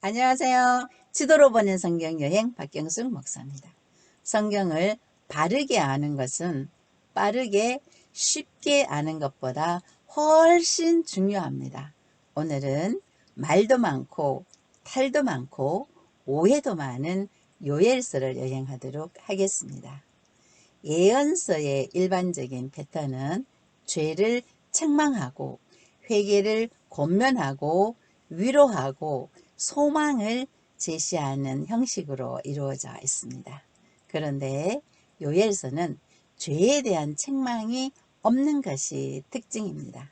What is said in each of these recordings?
안녕하세요. 지도로 보는 성경 여행 박경숙 목사입니다. 성경을 바르게 아는 것은 빠르게 쉽게 아는 것보다 훨씬 중요합니다. 오늘은 말도 많고 탈도 많고 오해도 많은 요엘서를 여행하도록 하겠습니다. 예언서의 일반적인 패턴은 죄를 책망하고 회개를 권면하고 위로하고 소망을 제시하는 형식으로 이루어져 있습니다. 그런데 요엘서는 죄에 대한 책망이 없는 것이 특징입니다.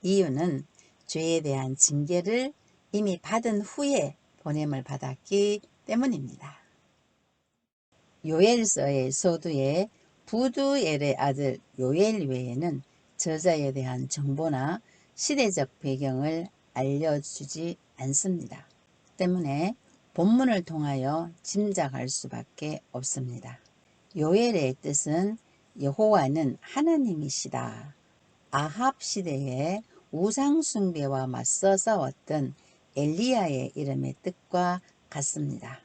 이유는 죄에 대한 징계를 이미 받은 후에 보냄을 받았기 때문입니다. 요엘서의 서두에 부두엘의 아들 요엘 외에는 저자에 대한 정보나 시대적 배경을 알려주지 않습니다. 때문에 본문을 통하여 짐작할 수밖에 없습니다. 요엘의 뜻은 여호와는 하나님이시다. 아합 시대에 우상 숭배와 맞서 싸웠던 엘리야의 이름의 뜻과 같습니다.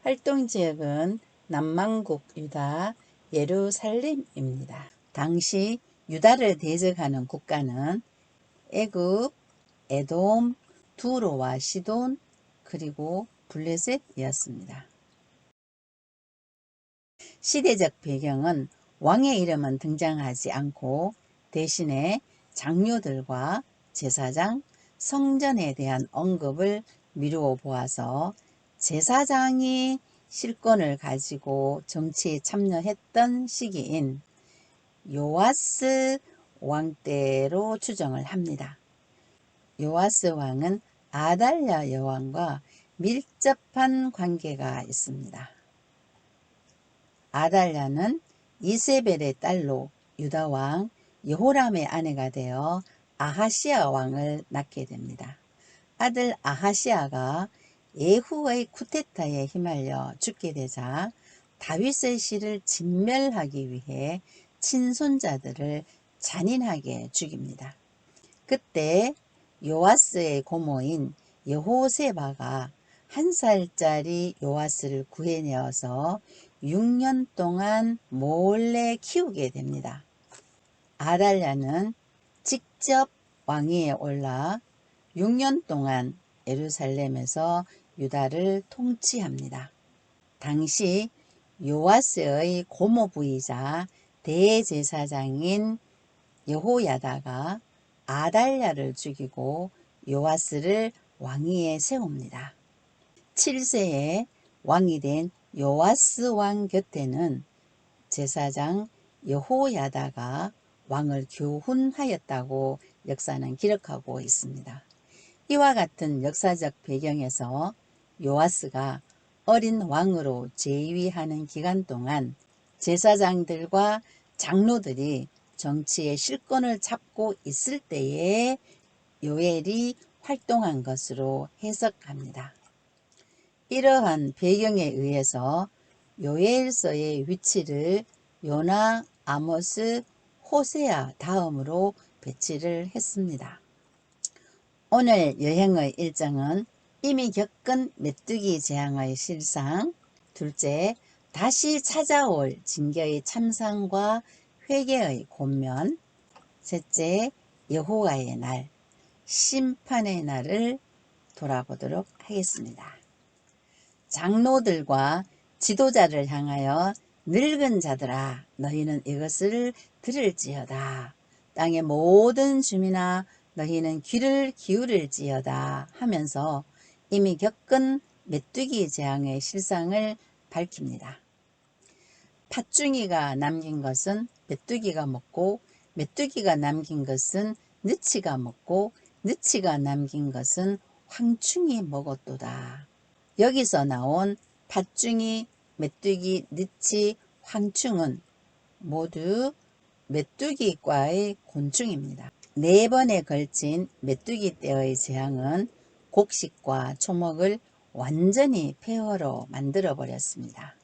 활동지역은 남왕국 유다 예루살렘입니다. 당시 유다를 대적하는 국가는 애굽, 에돔, 두로와 시돈 그리고 블레셋이었습니다. 시대적 배경은 왕의 이름은 등장하지 않고 대신에 장로들과 제사장, 성전에 대한 언급을 미루어 보아서 제사장이 실권을 가지고 정치에 참여했던 시기인 요아스 왕 때로 추정을 합니다. 요아스 왕은 아달랴 여왕과 밀접한 관계가 있습니다. 아달랴는 이세벨의 딸로 유다 왕 여호람의 아내가 되어 아하시아 왕을 낳게 됩니다. 아들 아하시아가 예후의 쿠데타에 휘말려 죽게 되자 다윗의 씨를 진멸하기 위해 친손자들을 잔인하게 죽입니다. 그때 요아스의 고모인 여호세바가 1살짜리 요아스를 구해내어서 6년 동안 몰래 키우게 됩니다. 아달랴는 직접 왕위에 올라 6년 동안 예루살렘에서 유다를 통치합니다. 당시 요아스의 고모부이자 대제사장인 여호야다가 아달랴를 죽이고 요아스를 왕위에 세웁니다. 7세에 왕이 된 요아스 왕 곁에는 제사장 여호야다가 왕을 교훈하였다고 역사는 기록하고 있습니다. 이와 같은 역사적 배경에서 요아스가 어린 왕으로 재위하는 기간 동안 제사장들과 장로들이 정치의 실권을 잡고 있을 때에 요엘이 활동한 것으로 해석합니다. 이러한 배경에 의해서 요엘서의 위치를 요나, 아모스, 호세아 다음으로 배치를 했습니다. 오늘 여행의 일정은 이미 겪은 메뚜기 재앙의 실상, 둘째, 다시 찾아올 징계의 참상과 회개의 권면, 셋째, 여호와의 날, 심판의 날을 돌아보도록 하겠습니다. 장로들과 지도자를 향하여 늙은 자들아 너희는 이것을 들을지어다. 땅의 모든 주민아 너희는 귀를 기울일지어다 하면서 이미 겪은 메뚜기 재앙의 실상을 밝힙니다. 팥중이가 남긴 것은 메뚜기가 먹고 메뚜기가 남긴 것은 느치가 먹고 느치가 남긴 것은 황충이 먹었도다. 여기서 나온 팥중이, 메뚜기, 느치, 황충은 모두 메뚜기과의 곤충입니다. 4번에 걸친 메뚜기 떼의 재앙은 곡식과 초목을 완전히 폐허로 만들어 버렸습니다.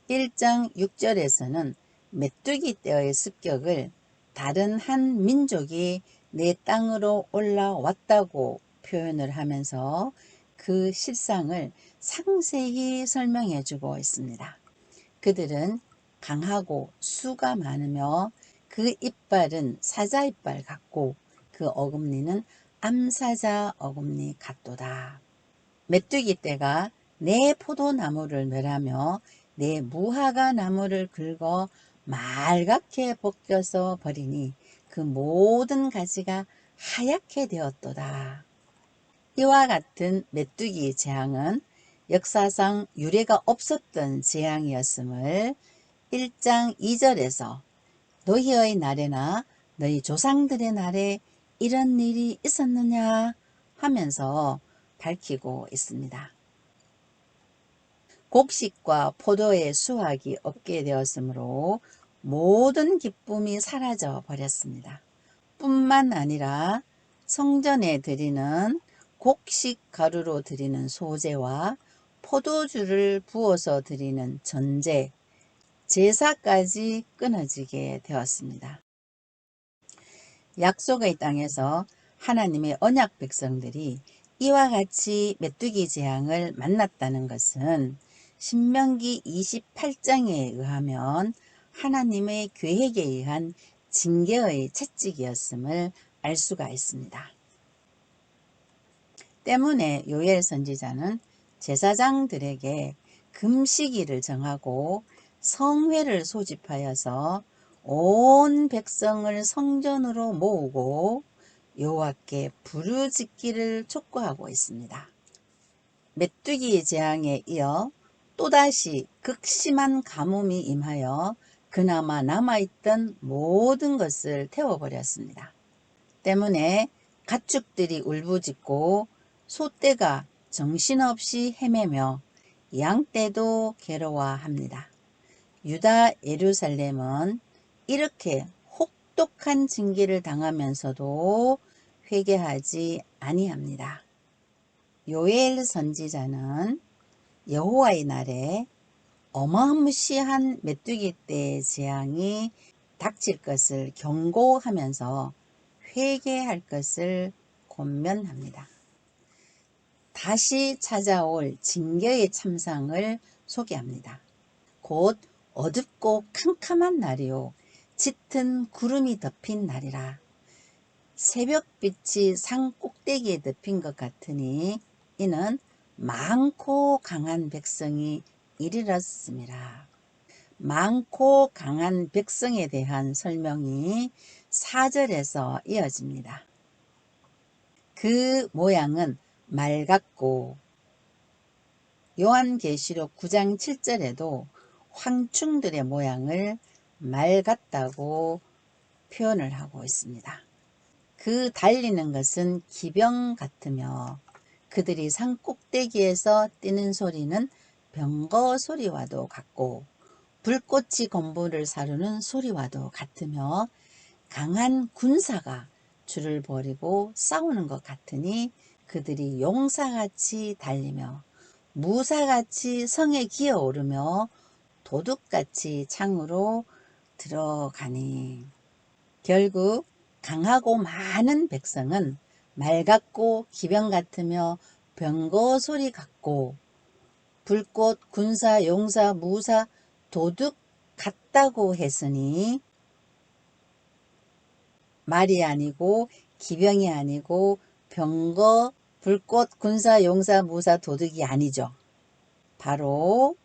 1장 6절에서는 메뚜기 떼의 습격을 다른 한 민족이 내 땅으로 올라왔다고 표현을 하면서 그 실상을 상세히 설명해 주고 있습니다. 그들은 강하고 수가 많으며 그 이빨은 사자 이빨 같고 그 어금니는 암사자 어금니 같도다. 메뚜기 떼가 내 포도나무를 멸하며 내 무화과 나무를 긁어 말갛게 벗겨서 버리니 그 모든 가지가 하얗게 되었도다. 이와 같은 메뚜기 재앙은 역사상 유례가 없었던 재앙이었음을 1장 2절에서 너희의 날에나 너희 조상들의 날에 이런 일이 있었느냐 하면서 밝히고 있습니다. 곡식과 포도의 수확이 없게 되었으므로 모든 기쁨이 사라져 버렸습니다. 뿐만 아니라 성전에 드리는 곡식 가루로 드리는 소제와 포도주를 부어서 드리는 전제, 제사까지 끊어지게 되었습니다. 약속의 땅에서 하나님의 언약 백성들이 이와 같이 메뚜기 재앙을 만났다는 것은 신명기 28장에 의하면 하나님의 계획에 의한 징계의 채찍이었음을 알 수가 있습니다. 때문에 요엘 선지자는 제사장들에게 금식일을 정하고 성회를 소집하여서 온 백성을 성전으로 모으고 여호와께 부르짖기를 촉구하고 있습니다. 메뚜기 재앙에 이어 또다시 극심한 가뭄이 임하여 그나마 남아있던 모든 것을 태워버렸습니다. 때문에 가축들이 울부짖고 소떼가 정신없이 헤매며 양떼도 괴로워합니다. 유다 예루살렘은 이렇게 혹독한 징계를 당하면서도 회개하지 아니합니다. 요엘 선지자는 여호와의 날에 어마무시한 메뚜기 떼의 재앙이 닥칠 것을 경고하면서 회개할 것을 권면합니다. 다시 찾아올 징계의 참상을 소개합니다. 곧 어둡고 캄캄한 날이요 짙은 구름이 덮인 날이라. 새벽빛이 산 꼭대기에 덮인 것 같으니 이는 많고 강한 백성이 이르렀습니다. 많고 강한 백성에 대한 설명이 4절에서 이어집니다. 그 모양은 말 같고 요한계시록 9장 7절에도 황충들의 모양을 말 같다고 표현을 하고 있습니다. 그 달리는 것은 기병 같으며 그들이 산 꼭대기에서 뛰는 소리는 병거 소리와도 같고 불꽃이 건물을 사르는 소리와도 같으며 강한 군사가 줄을 벌이고 싸우는 것 같으니 그들이 용사같이 달리며 무사같이 성에 기어오르며 도둑같이 창으로 들어가니. 결국 강하고 많은 백성은 말 같고 기병 같으며 병거 소리 같고 불꽃, 군사, 용사, 무사, 도둑 같다고 했으니 말이 아니고 기병이 아니고 병거, 불꽃, 군사, 용사, 무사, 도둑이 아니죠. 바로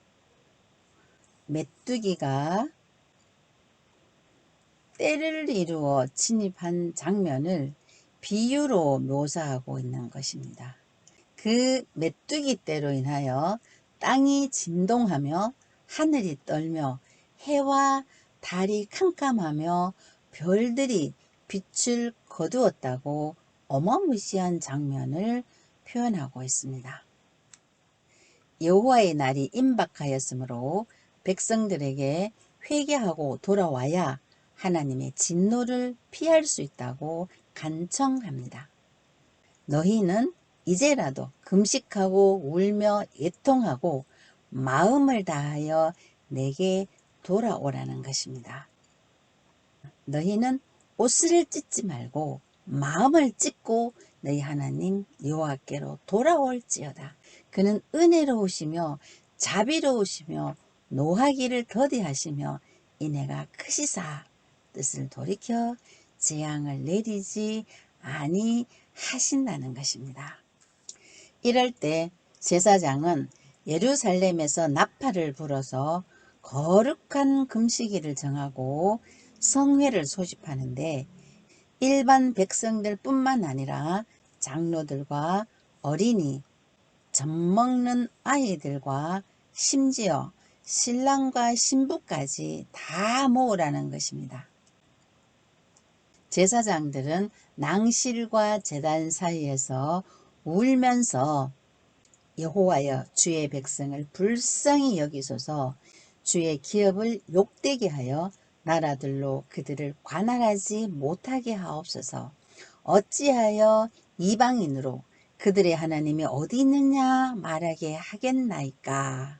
메뚜기가 떼를 이루어 침입한 장면을 비유로 묘사하고 있는 것입니다. 그 메뚜기 떼로 인하여 땅이 진동하며 하늘이 떨며 해와 달이 캄캄하며 별들이 빛을 거두었다고 어마무시한 장면을 표현하고 있습니다. 여호와의 날이 임박하였으므로 백성들에게 회개하고 돌아와야 하나님의 진노를 피할 수 있다고 간청합니다. 너희는 이제라도 금식하고 울며 애통하고 마음을 다하여 내게 돌아오라는 것입니다. 너희는 옷을 찢지 말고 마음을 찢고 너희 하나님 여호와께로 돌아올지어다. 그는 은혜로우시며 자비로우시며 노하기를 더디하시며 인애가 크시사 뜻을 돌이켜 재앙을 내리지 아니하신다는 것입니다. 이럴 때 제사장은 예루살렘에서 나팔을 불어서 거룩한 금식일을 정하고 성회를 소집하는데 일반 백성들 뿐만 아니라 장로들과 어린이, 젖먹는 아이들과 심지어 신랑과 신부까지 다 모으라는 것입니다. 제사장들은 낭실과 제단 사이에서 울면서 여호와여 주의 백성을 불쌍히 여기소서 주의 기업을 욕되게 하여 나라들로 그들을 관할하지 못하게 하옵소서. 어찌하여 이방인으로 그들의 하나님이 어디 있느냐 말하게 하겠나이까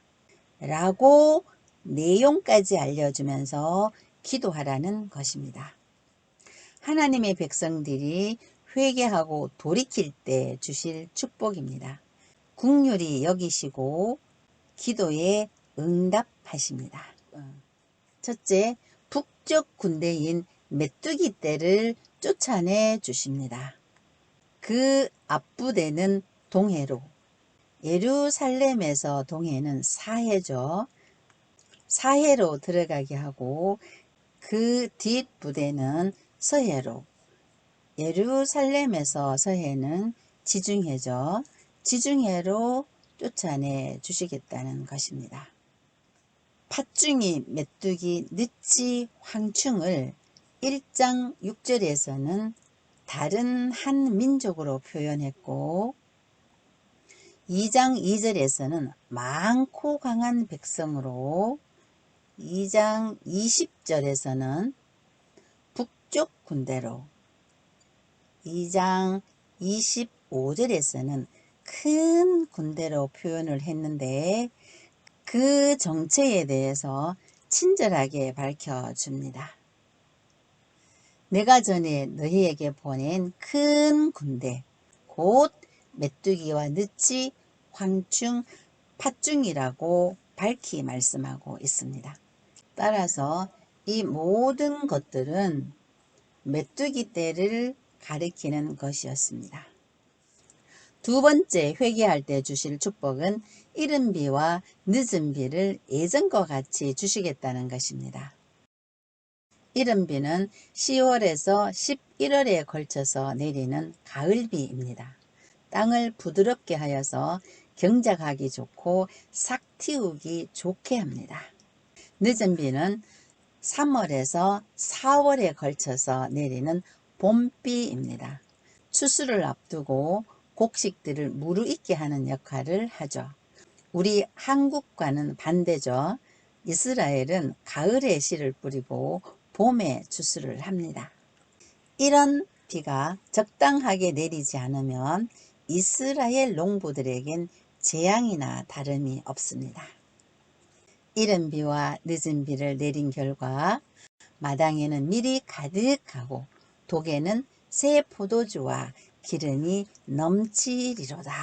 라고 내용까지 알려주면서 기도하라는 것입니다. 하나님의 백성들이 회개하고 돌이킬 때 주실 축복입니다. 긍휼히 여기시고 기도에 응답하십니다. 첫째, 북쪽 군대인 메뚜기 떼를 쫓아내 주십니다. 그 앞부대는 동해로, 예루살렘에서 동해는 사해죠. 사해로 들어가게 하고 그 뒷부대는 서해로, 예루살렘에서 서해는 지중해죠. 지중해로 쫓아내 주시겠다는 것입니다. 팥중이, 메뚜기, 느치, 황충을 1장 6절에서는 다른 한 민족으로 표현했고 2장 2절에서는 많고 강한 백성으로 2장 20절에서는 북쪽 군대로 2장 25절에서는 큰 군대로 표현을 했는데 그 정체에 대해서 친절하게 밝혀줍니다. 내가 전에 너희에게 보낸 큰 군대 곧 메뚜기와 느치, 황충, 팥중이라고 밝히 말씀하고 있습니다. 따라서 이 모든 것들은 메뚜기 떼를 가리키는 것이었습니다. 두 번째, 회개할 때 주실 축복은 이른 비와 늦은 비를 예전과 같이 주시겠다는 것입니다. 이른 비는 10월에서 11월에 걸쳐서 내리는 가을비입니다. 땅을 부드럽게 하여서 경작하기 좋고 싹 틔우기 좋게 합니다. 늦은 비는 3월에서 4월에 걸쳐서 내리는 봄비입니다. 추수를 앞두고 곡식들을 무르익게 하는 역할을 하죠. 우리 한국과는 반대죠. 이스라엘은 가을에 씨를 뿌리고 봄에 추수를 합니다. 이런 비가 적당하게 내리지 않으면 이스라엘 농부들에겐 재앙이나 다름이 없습니다. 이른 비와 늦은 비를 내린 결과 마당에는 밀이 가득하고 독에는 새 포도주와 기름이 넘치리로다.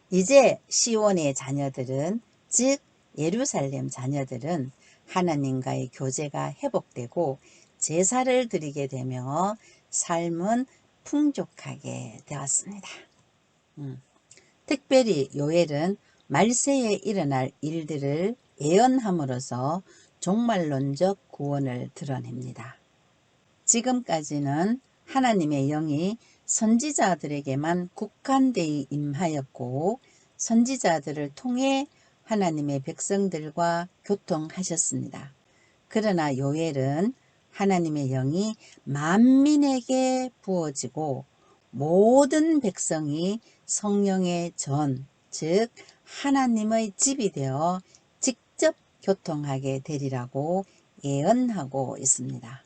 이제 시온의 자녀들은 즉 예루살렘 자녀들은 하나님과의 교제가 회복되고 제사를 드리게 되며 삶은 풍족하게 되었습니다. 특별히 요엘은 말세에 일어날 일들을 예언함으로써 종말론적 구원을 드러냅니다. 지금까지는 하나님의 영이 선지자들에게만 국한되어 임하였고 선지자들을 통해 하나님의 백성들과 교통하셨습니다. 그러나 요엘은 하나님의 영이 만민에게 부어지고 모든 백성이 성령의 전, 즉 하나님의 집이 되어 직접 교통하게 되리라고 예언하고 있습니다.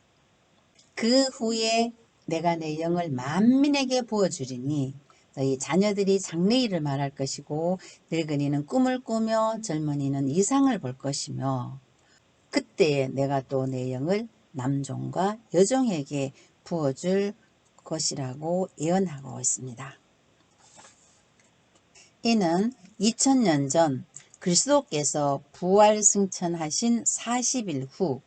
그 후에 내가 내 영을 만민에게 부어주리니 너희 자녀들이 장래일을 말할 것이고 늙은이는 꿈을 꾸며 젊은이는 이상을 볼 것이며 그때에 내가 또 내 영을 남종과 여종에게 부어줄 것이라고 예언하고 있습니다. 이는 2000년 전 그리스도께서 부활 승천하신 40일 후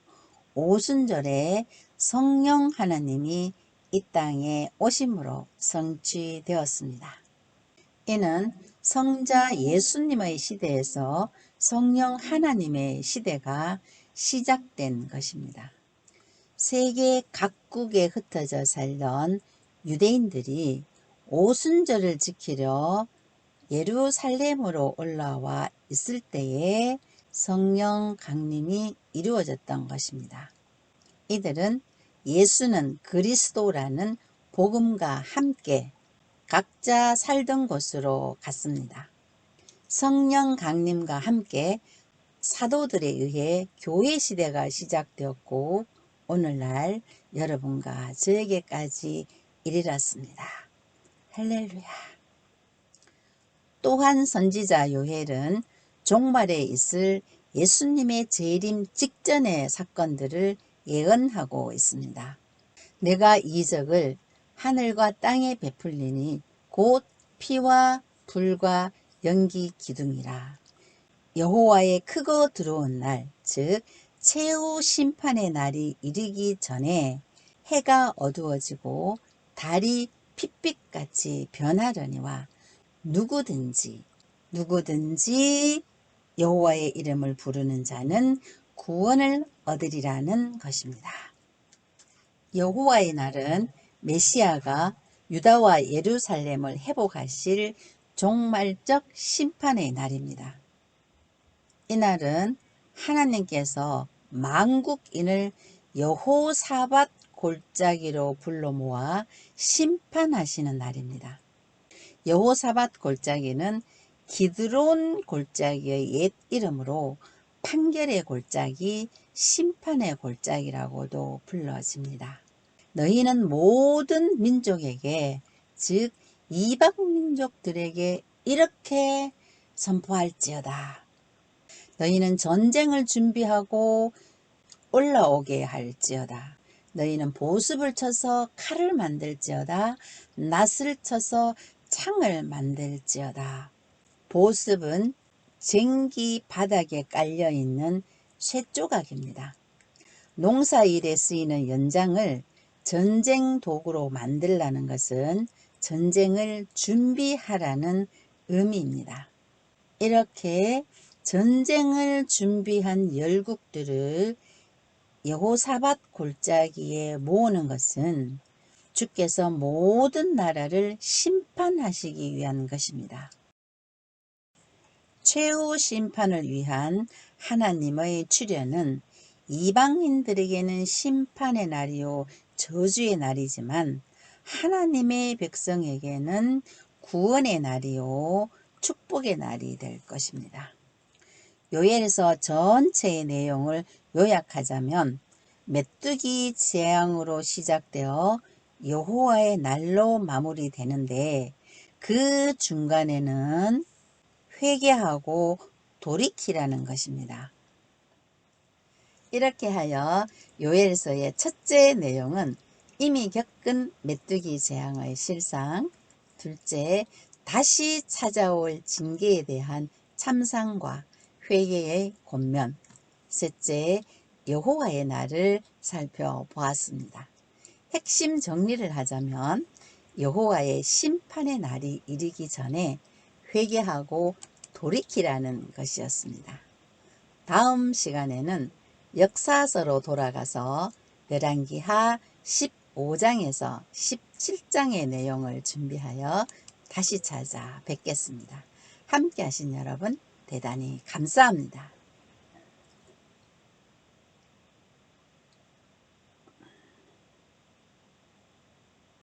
오순절에 성령 하나님이 이 땅에 오심으로 성취되었습니다. 이는 성자 예수님의 시대에서 성령 하나님의 시대가 시작된 것입니다. 세계 각국에 흩어져 살던 유대인들이 오순절을 지키려 예루살렘으로 올라와 있을 때에 성령 강림이 이루어졌던 것입니다. 이들은 예수는 그리스도라는 복음과 함께 각자 살던 곳으로 갔습니다. 성령 강림과 함께 사도들에 의해 교회 시대가 시작되었고 오늘날 여러분과 저에게까지 이르렀습니다. 할렐루야. 또한 선지자 요엘은 종말에 있을 예수님의 재림 직전의 사건들을 예언하고 있습니다. 내가 이적을 하늘과 땅에 베풀리니 곧 피와 불과 연기 기둥이라. 여호와의 크고 두려운 날, 즉 최후 심판의 날이 이르기 전에 해가 어두워지고 달이 핏빛같이 변하려니와 누구든지 여호와의 이름을 부르는 자는 구원을 얻으리라는 것입니다. 여호와의 날은 메시아가 유다와 예루살렘을 회복하실 종말적 심판의 날입니다. 이날은 하나님께서 만국인을 여호사밧 골짜기로 불러 모아 심판하시는 날입니다. 여호사밧 골짜기는 기드론 골짜기의 옛 이름으로 판결의 골짜기, 심판의 골짜기라고도 불러집니다. 너희는 모든 민족에게, 즉 이방 민족들에게 이렇게 선포할지어다. 너희는 전쟁을 준비하고 올라오게 할지어다. 너희는 보습을 쳐서 칼을 만들지어다. 낫을 쳐서 창을 만들지어다. 보습은 쟁기 바닥에 깔려있는 쇠조각입니다. 농사일에 쓰이는 연장을 전쟁 도구로 만들라는 것은 전쟁을 준비하라는 의미입니다. 이렇게 전쟁을 준비한 열국들을 여호사밧 골짜기에 모으는 것은 주께서 모든 나라를 심판하시기 위한 것입니다. 최후 심판을 위한 하나님의 출현은 이방인들에게는 심판의 날이요 저주의 날이지만 하나님의 백성에게는 구원의 날이요 축복의 날이 될 것입니다. 요엘에서 전체의 내용을 요약하자면 메뚜기 재앙으로 시작되어 여호와의 날로 마무리되는데 그 중간에는 회개하고 돌이키라는 것입니다. 이렇게 하여 요엘서의 첫째 내용은 이미 겪은 메뚜기 재앙의 실상, 둘째 다시 찾아올 징계에 대한 참상과 회개의 권면, 셋째 여호와의 날을 살펴보았습니다. 핵심 정리를 하자면 여호와의 심판의 날이 이르기 전에 회개하고 돌이키라는 것이었습니다. 다음 시간에는 역사서로 돌아가서 열왕기하 15장에서 17장의 내용을 준비하여 다시 찾아뵙겠습니다. 함께 하신 여러분 대단히 감사합니다.